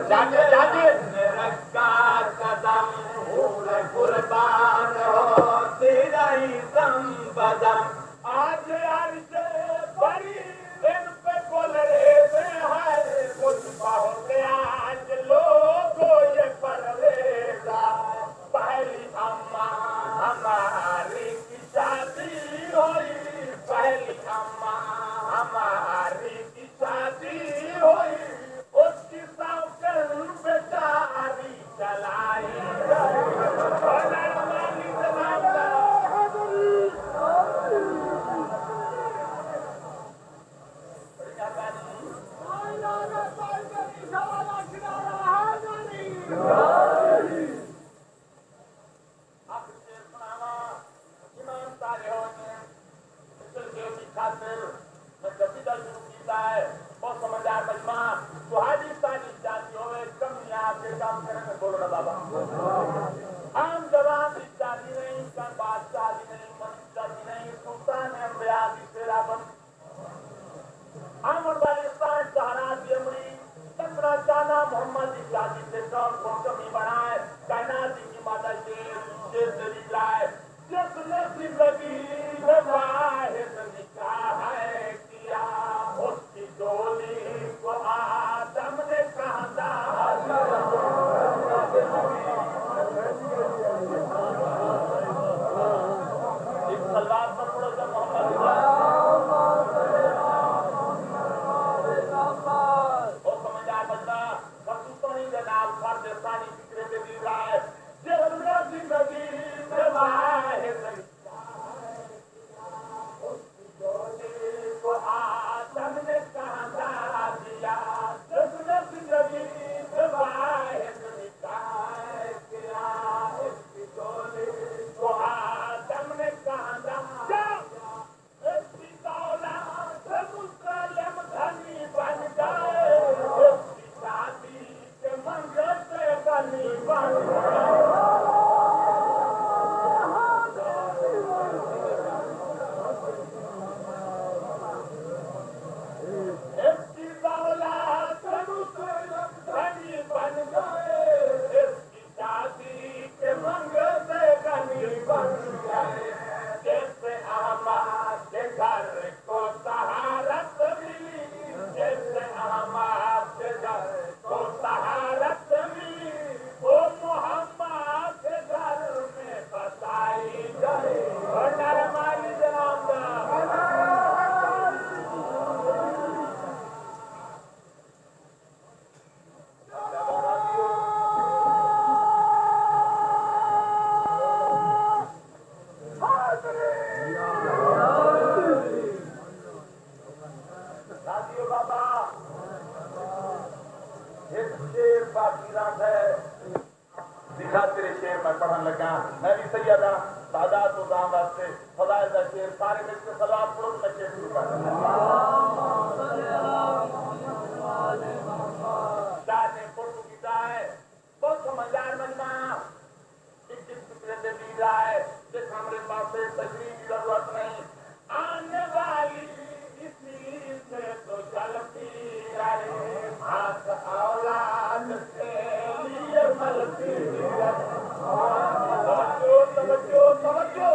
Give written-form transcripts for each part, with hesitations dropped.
जाने जाने रखा कदम भूल कुर्बान हो तेरा ही संबदम आज अर्ज बड़ी इन पे बोल रहे थे हाय कुछ बहुत आज लोगों ये परवेजा पहली अम्मा हमारी की शादी हुई पहली अम्मा हमारी की शादी हुई उसकी साउकल बेचारी चलाई आम जवान इत्यादि नहीं बादशाह नहीं मनुष्य नहीं सुल्तान आमर बालिस्तान सहारा दियमरी चंद्रा चाना मोहम्मद इत्यादि से कमी बनाए कायनात की माता शेर तेरी लाए जिसने जिंदगी में वाहिद निकाह है किया उसकी डोली को आदम ने कांधा सलवार पर पड़ो जब मोहम्मद और समझदार बंदा वस्तुतों जनाब फर्द सानी फिक्रे पे दी रहा है जरूरत जिंदगी में वाहिद उसकी डोली को आदम ने कांधा दिया जरूरत जिंदगी में वाहिद निकाह किया उसकी डोली को आदम ने कांधा पढ़न लगा मैं भी सैयदा सादात तो दाम वास्ते फजाइल दा शेर सारे मिलके सलात पढ़ो मैं शेर शुरू कर ने फोटो कीता है बहुत समझदार मजमा एक दूसरे से दी रहा है जिस हमारे पास से तशरीह की जरूरत नहीं आने वाली इसी से तो चलती रहे हाथ औलाद के लिए मलती रहे समझो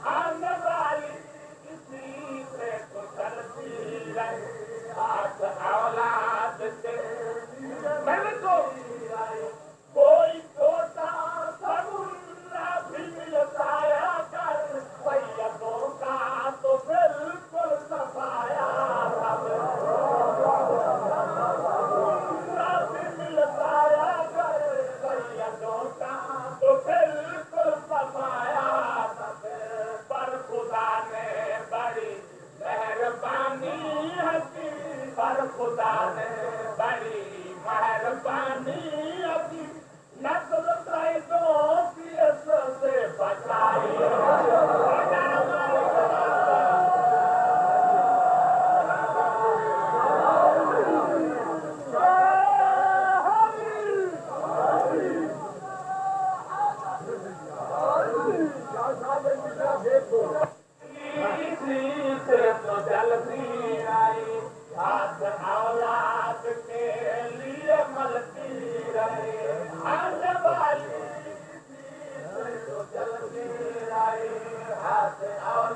आने वाली किसी से तो चलती रहे हाथ औलाद से मैंने तो कोई छोटा समुद्र भी मिलता कर सैयदों का तो बिल्कुल सफाया खुदा ने बड़ी मेहरबानी अपनी नस्ल सैयदों की से बचाई और